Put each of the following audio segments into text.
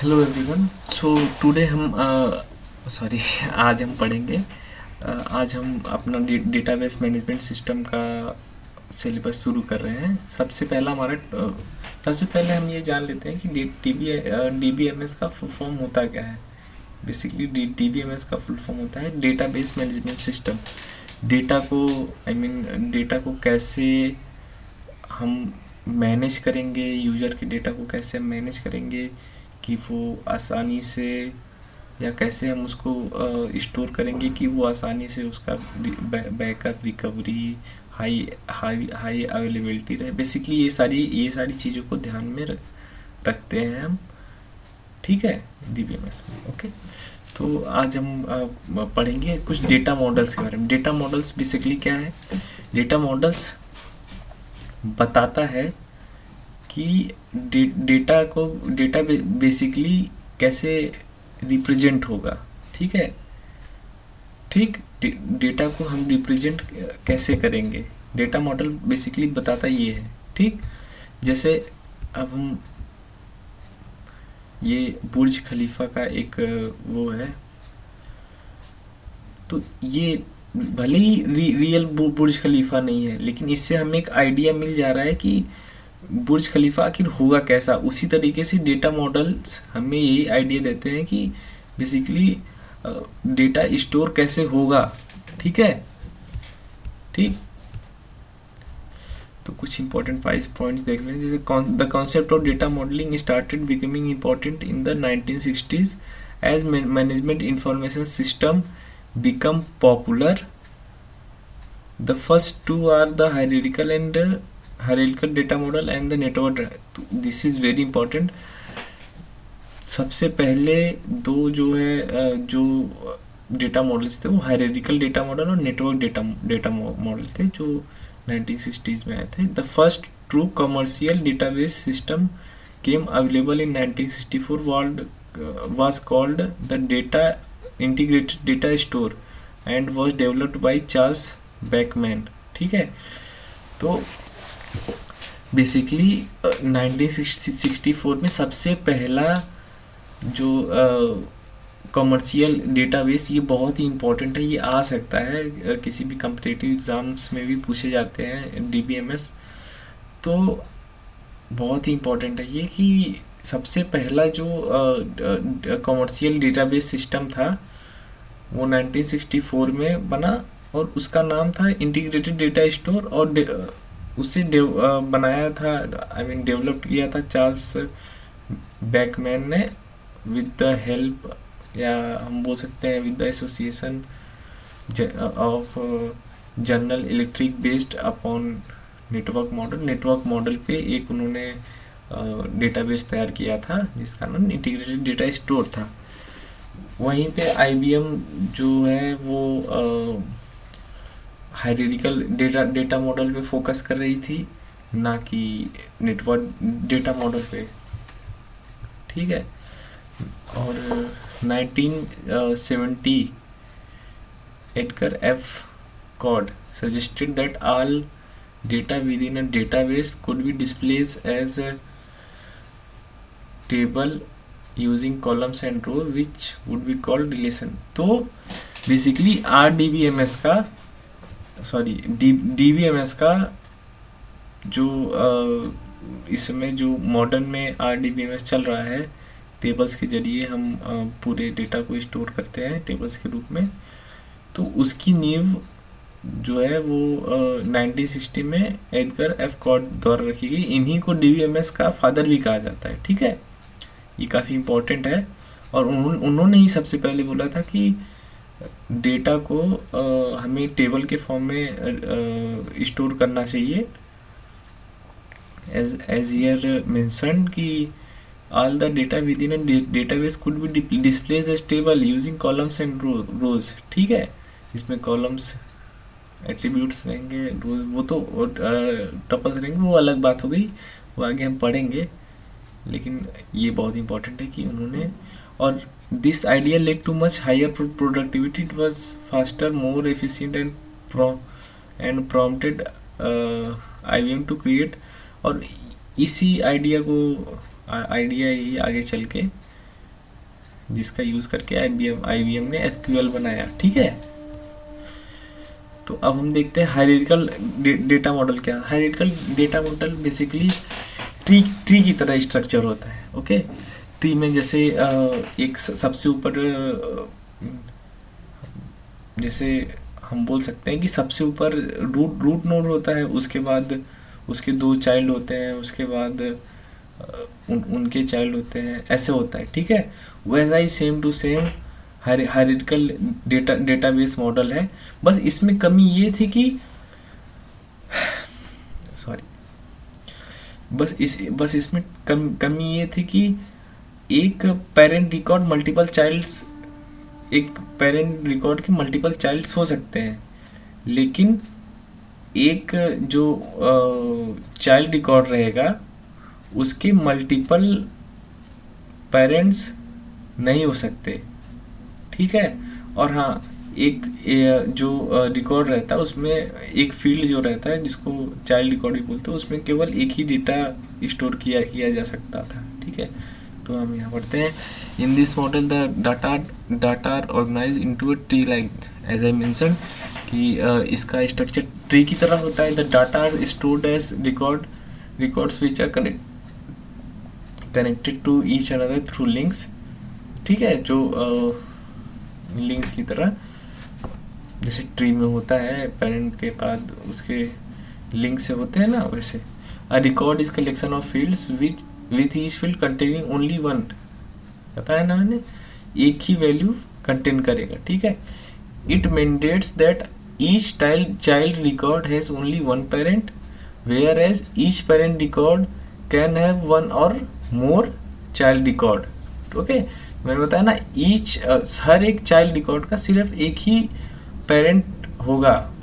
Hello everyone. So today हम आज हम पढ़ेंगे। आज हम अपना डेटाबेस मैनेजमेंट सिस्टम का सिलेबस शुरू कर रहे हैं। सबसे पहले हम ये जान लेते हैं कि डीबीएमएस का फुल फॉर्म होता क्या है। बेसिकली डीबीएमएस का फुल फॉर्म होता है डेटाबेस मैनेजमेंट सिस्टम। डेटा को कैसे हम मैनेज करेंगे, यूज़र के डेटा को कैसे हम मैनेज करेंगे कि वो आसानी से, या कैसे हम उसको स्टोर करेंगे कि वो आसानी से उसका backup, recovery, high high high availability रहे। बेसिकली ये सारी चीज़ों को ध्यान में रखते हैं हम, ठीक है, डीबीएमएस में। ओके, तो आज हम पढ़ेंगे कुछ डेटा मॉडल्स के बारे में। डेटा मॉडल्स बेसिकली क्या है? डेटा मॉडल्स बताता है कि डेटा बेसिकली कैसे रिप्रेजेंट होगा। ठीक है, डेटा को हम रिप्रेजेंट कैसे करेंगे, डेटा मॉडल बेसिकली बताता ये है। ठीक, जैसे अब हम ये बुर्ज खलीफा का एक वो है, तो ये भले ही रियल बुर्ज खलीफा नहीं है, लेकिन इससे हमें एक आइडिया मिल जा रहा है कि बुर्ज खलीफा आखिर होगा कैसा। उसी तरीके से डेटा मॉडल्स हमें यही आइडिया देते हैं कि बेसिकली डेटा स्टोर कैसे होगा। ठीक है, ठीक, तो कुछ इंपॉर्टेंट पॉइंट्स देख लें। जैसे the concept of data modelling started becoming important in the 1960s as management information system become popular. The first two are the hierarchical data model and the network. This is very important. सबसे पहले दो जो है जो data models थे वो hierarchical data model और network data model थे, जो 1960s में आए थे। The first true commercial database system came available in 1964 was called the data integrated data store and was developed by Charles Beckman। ठीक है, तो बेसिकली 1964 में सबसे पहला जो कमर्शियल डेटाबेस, ये बहुत ही इम्पोर्टेंट है, ये आ सकता है किसी भी कम्पिटिटिव एग्जाम्स में भी पूछे जाते हैं डीबीएमएस, तो बहुत ही इम्पोर्टेंट है ये कि सबसे पहला जो कमर्शियल डेटाबेस सिस्टम था वो 1964 में बना और उसका नाम था इंटीग्रेटेड डेटा स्टोर, और उसे बनाया था, डेवलप किया था चार्ल्स बैकमैन ने विद द हेल्प, या हम बोल सकते हैं with the association of general electric based upon network model पे एक उन्होंने डेटाबेस तैयार किया था जिसका नाम इंटीग्रेटेड डेटा स्टोर था। वहीं पे आईबीएम जो है वो हायरार्किकल डेटा मॉडल पे फोकस कर रही थी, ना कि नेटवर्क डेटा मॉडल पे। ठीक है, और 1970 Edgar F Codd suggested that all data within a database could be displayed as a table using columns and row which would be called relation। तो बेसिकली डीबीएमएस का जो इसमें जो मॉडर्न में आरडीबीएमएस चल रहा है, टेबल्स के जरिए हम पूरे डेटा को स्टोर करते हैं टेबल्स के रूप में, तो उसकी नींव जो है वो 1960 में एडगर एफ कॉड द्वारा रखी गई। इन्हीं को डीबीएमएस का फादर भी कहा जाता है। ठीक है, ये काफ़ी इम्पोर्टेंट है, और उन्होंने ही सबसे पहले बोला था कि डेटा को हमें टेबल के फॉर्म में स्टोर करना चाहिए। एज हियर मेंशन्ड कि all the data within a database could be displayed as table using columns and rows। ठीक है, इसमें कॉलम्स एट्रीब्यूट्स रहेंगे, वो तो टपल्स रहेंगे, वो अलग बात हो गई, वो आगे हम पढ़ेंगे, लेकिन ये बहुत इंपॉर्टेंट है कि उन्होंने, और this idea led to much higher productivity, it was faster, more efficient and prompted IBM to create. और इसी आइडिया ही आगे चल के जिसका यूज़ करके आईबीएम ने एसक्यूएल बनाया। ठीक है, तो अब हम देखते हैं हायरार्किकल डेटा मॉडल क्या। Hierarchical data model basically tree की तरह स्ट्रक्चर होता है। ओके, ट्री में जैसे एक सबसे ऊपर जैसे हम बोल सकते हैं कि सबसे ऊपर रूट नोड होता है, उसके बाद उसके 2 चाइल्ड होते हैं, उसके बाद उनके चाइल्ड होते हैं, ऐसे होता है। ठीक है, वैसा ही same to same hierarchical database model है। बस इसमें कमी ये थी कि सॉरी बस इसमें कमी ये थी कि एक पेरेंट रिकॉर्ड मल्टीपल चाइल्ड्स एक पेरेंट रिकॉर्ड के मल्टीपल चाइल्ड्स हो सकते हैं, लेकिन एक जो चाइल्ड रिकॉर्ड रहेगा उसके मल्टीपल पेरेंट्स नहीं हो सकते। ठीक है, और हाँ, एक जो रिकॉर्ड रहता है उसमें एक फील्ड जो रहता है जिसको चाइल्ड रिकॉर्ड भी बोलते हैं, उसमें केवल एक ही डेटा स्टोर किया जा सकता था। ठीक है, तो हम यहाँ पढ़ते हैं in this model the data are organize into a tree like as I mention कि इसका स्ट्रक्चर ट्री की तरह होता है। The data are stored as records which are connected to each other through links. ठीक है, जो लिंक्स की तरह जैसे ट्री में होता है, पेरेंट के बाद उसके लिंक से होते हैं ना, वैसे a record is collection of fields with each field containing only one, पता है ना मैंने, एक ही वैल्यू कंटेन करेगा। ठीक है, it mandates that each child record has only one parent whereas each parent record can have one or more child record. Okay, मैंने बताया ना, हर एक चाइल्ड रिकॉर्ड का सिर्फ एक ही पेरेंट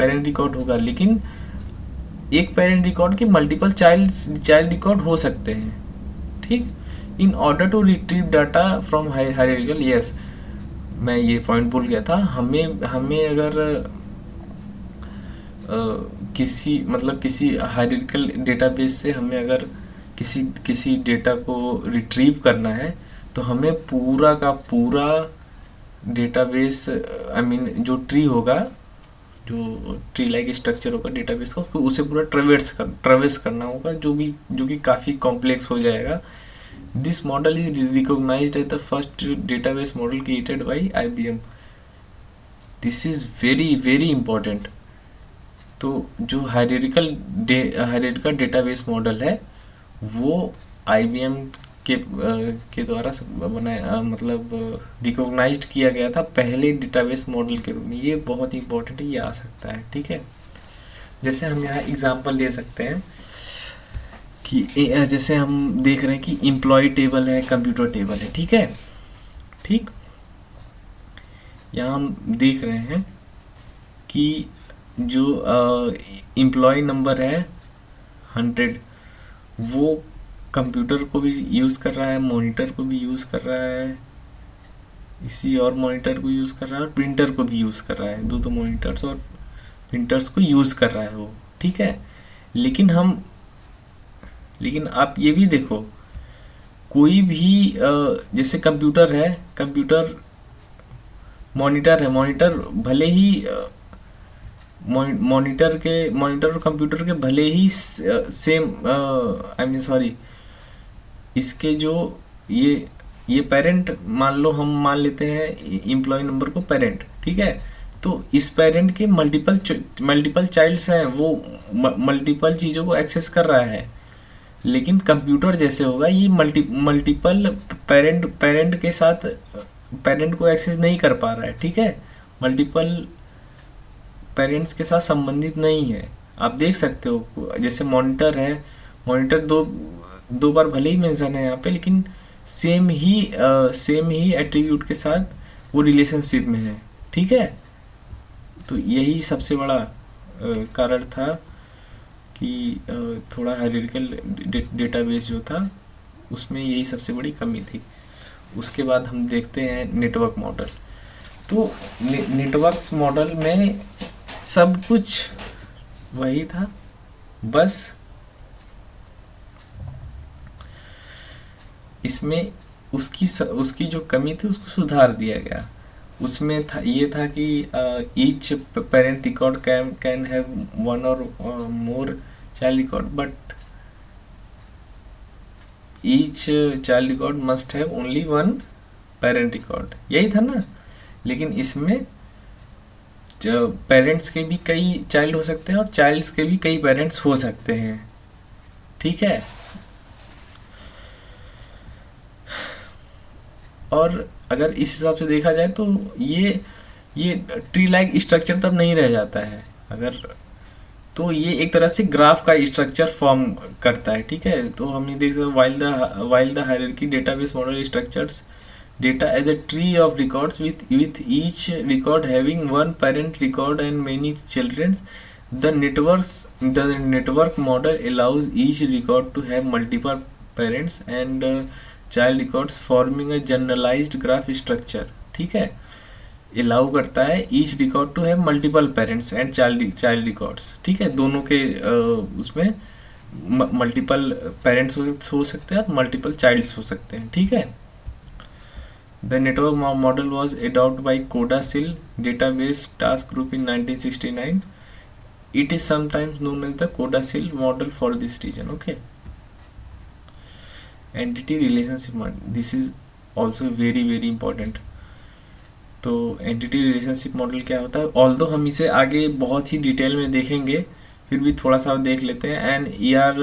रिकॉर्ड होगा, लेकिन एक पेरेंट रिकॉर्ड के मल्टीपल चाइल्ड रिकॉर्ड हो सकते हैं। ठीक, in order to retrieve data from hierarchical, yes मैं ये पॉइंट भूल गया था, हमें अगर किसी हायरार्किकल डेटाबेस से हमें अगर किसी डेटा को रिट्रीव करना है तो हमें पूरा का पूरा डेटाबेस जो ट्री होगा, जो ट्री लाइक स्ट्रक्चर होगा डेटाबेस का, तो उसे पूरा ट्रेवर्स करना होगा, जो कि काफ़ी कॉम्प्लेक्स हो जाएगा। This model is recognised as the first database model created by IBM. This is very very important. तो जो हायरार्किकल डेटाबेस मॉडल है वो आईबीएम के द्वारा बनाया, रिकॉग्नाइज्ड किया गया था पहले डेटाबेस मॉडल के रूप में। ये बहुत ही इंपॉर्टेंट है, ये आ सकता है। ठीक है, जैसे हम यहाँ एग्जांपल ले सकते हैं कि जैसे हम देख रहे हैं कि एम्प्लॉय टेबल है, कंप्यूटर टेबल है। ठीक है, ठीक, यहाँ हम देख रहे हैं कि जो एम्प्लॉय नंबर है 100, वो कंप्यूटर को भी यूज़ कर रहा है, मॉनिटर को भी यूज़ कर रहा है, इसी और मॉनिटर को यूज़ कर रहा है, और प्रिंटर को भी यूज़ कर रहा है। दो मॉनिटर्स और प्रिंटर्स को यूज़ कर रहा है वो। ठीक है, लेकिन आप ये भी देखो, कोई भी जैसे कंप्यूटर है, मॉनिटर है, मॉनिटर भले ही मॉनिटर और कंप्यूटर के भले ही सेम इसके जो ये पेरेंट, मान लो हम मान लेते हैं एम्प्लॉय नंबर को पेरेंट। ठीक है, तो इस पेरेंट के मल्टीपल चाइल्ड्स हैं, वो मल्टीपल चीज़ों को एक्सेस कर रहा है, लेकिन कंप्यूटर जैसे होगा ये मल्टीपल पेरेंट के साथ पेरेंट को एक्सेस नहीं कर पा रहा है। ठीक है, मल्टीपल पेरेंट्स के साथ संबंधित नहीं है। आप देख सकते हो, जैसे मॉनिटर है, मॉनिटर दो बार भले ही मेंशन है यहाँ पे, लेकिन सेम ही एट्रीब्यूट के साथ वो रिलेशनशिप में है। ठीक है, तो यही सबसे बड़ा कारण था कि थोड़ा हायरार्किकल डेटाबेस जो था उसमें यही सबसे बड़ी कमी थी। उसके बाद हम देखते हैं नेटवर्क मॉडल। तो नेटवर्क्स मॉडल में सब कुछ वही था, बस इसमें उसकी जो कमी थी उसको सुधार दिया गया। उसमें था, ये था कि each parent record can have one or more child record, but each child record must have only one parent record, यही था ना। लेकिन इसमें पेरेंट्स के भी कई चाइल्ड हो सकते हैं और चाइल्ड्स के भी कई पेरेंट्स हो सकते हैं, ठीक है। और अगर इस हिसाब से देखा जाए तो ये ट्री लाइक स्ट्रक्चर तब नहीं रह जाता है, अगर तो ये एक तरह से ग्राफ का स्ट्रक्चर फॉर्म करता है, ठीक है। तो हम ये देख सकते हैं while the hierarchy database model structures data as a tree of records with each record having one parent record and many children. The network model allows each record to have multiple parents and child records forming a generalized graph structure, ठीक है। allow करता है each record to have multiple parents and child records, ठीक है। दोनों के उसमें multiple parents हो सकते हैं और मल्टीपल चाइल्ड्स हो सकते हैं, ठीक है। The network model was adopted by CODASIL database task group in 1969. It is sometimes known as the CODASIL model for this region. Okay. Entity relationship model. This is also very important. तो entity relationship model क्या होता है, although हम इसे आगे बहुत ही detail में देखेंगे, फिर भी थोड़ा सा देख लेते हैं। An ER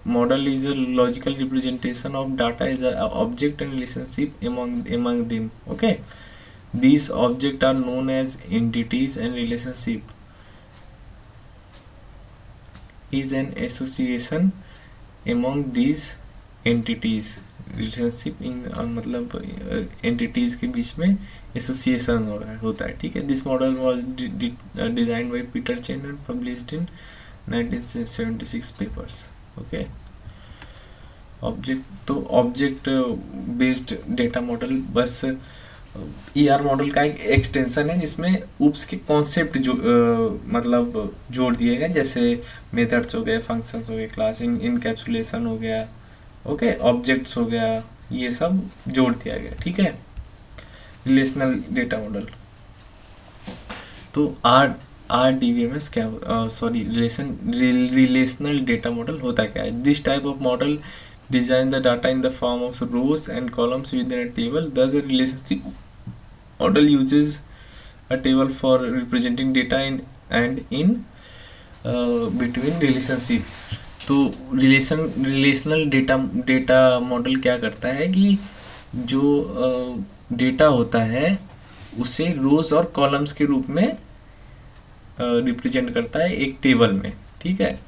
model is a logical representation of data is a object and relationship among them. Okay, these objects are known as entities and relationship is an association among these entities. Relationship in मतलब entities के बीच में association होता है, ठीक है। This model was designed by Peter chain and published in 1976 papers. Okay, object based data model बस ER model का एक एक्सटेंशन है जिसमें उप्स के कॉन्सेप्ट जो मतलब जोड़ दिए गए, जैसे मेथड्स हो गए, फंक्शंस हो गए, क्लास इनकैप्सुलेशन हो गया, ओके, ऑब्जेक्ट्स हो गया, ये सब जोड़ दिया गया, ठीक है। रिलेशनल डेटा मॉडल, तो RDBMS क्या रिलेशनल डेटा मॉडल होता क्या है। This type of model design the data in the form of rows and columns with in a table. This a relationship model uses a table for representing data and in between relationship. तो relational data model क्या करता है कि जो data होता है उसे रोज और कॉलम्स के रूप में रिप्रेजेंट करता है एक टेबल में, ठीक है।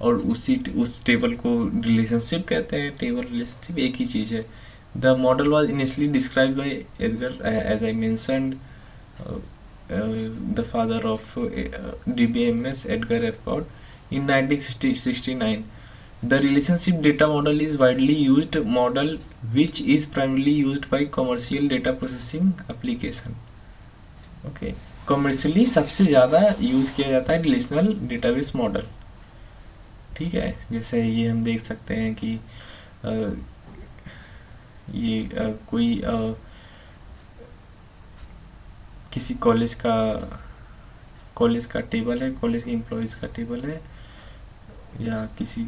और उस टेबल को रिलेशनशिप कहते हैं। टेबल रिलेशनशिप एक ही चीज़ है। The model was initially described by Edgar, as I mentioned, the father of DBMS, Edgar F Codd, in 1969. The relationship data model is widely used model which is primarily used by commercial data processing application. Okay, commercially सबसे ज़्यादा use किया जाता है relational database model, ठीक है। जैसे ये हम देख सकते हैं कि ये कोई किसी कॉलेज का टेबल है, कॉलेज के एम्प्लॉयज़ का टेबल है, या किसी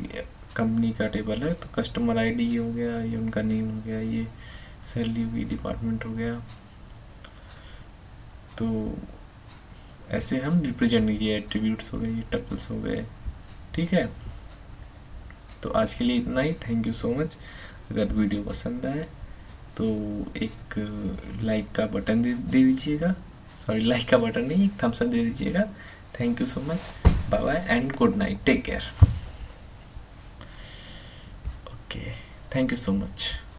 कंपनी का टेबल है, तो कस्टमर आईडी हो गया, ये उनका नेम हो गया, ये सैलरी हुई, डिपार्टमेंट हो गया। तो ऐसे हम रिप्रेजेंट किए, एट्रीब्यूट्स हो गए, ये टपल्स हो गए, ठीक है। तो आज के लिए इतना ही। Thank you so much. अगर वीडियो पसंद आए तो एक लाइक का बटन दे दीजिएगा, सॉरी लाइक का बटन नहीं, एक थम्स अप दे दीजिएगा। Thank you so much, bye bye and good night, take care. Okay, thank you so much.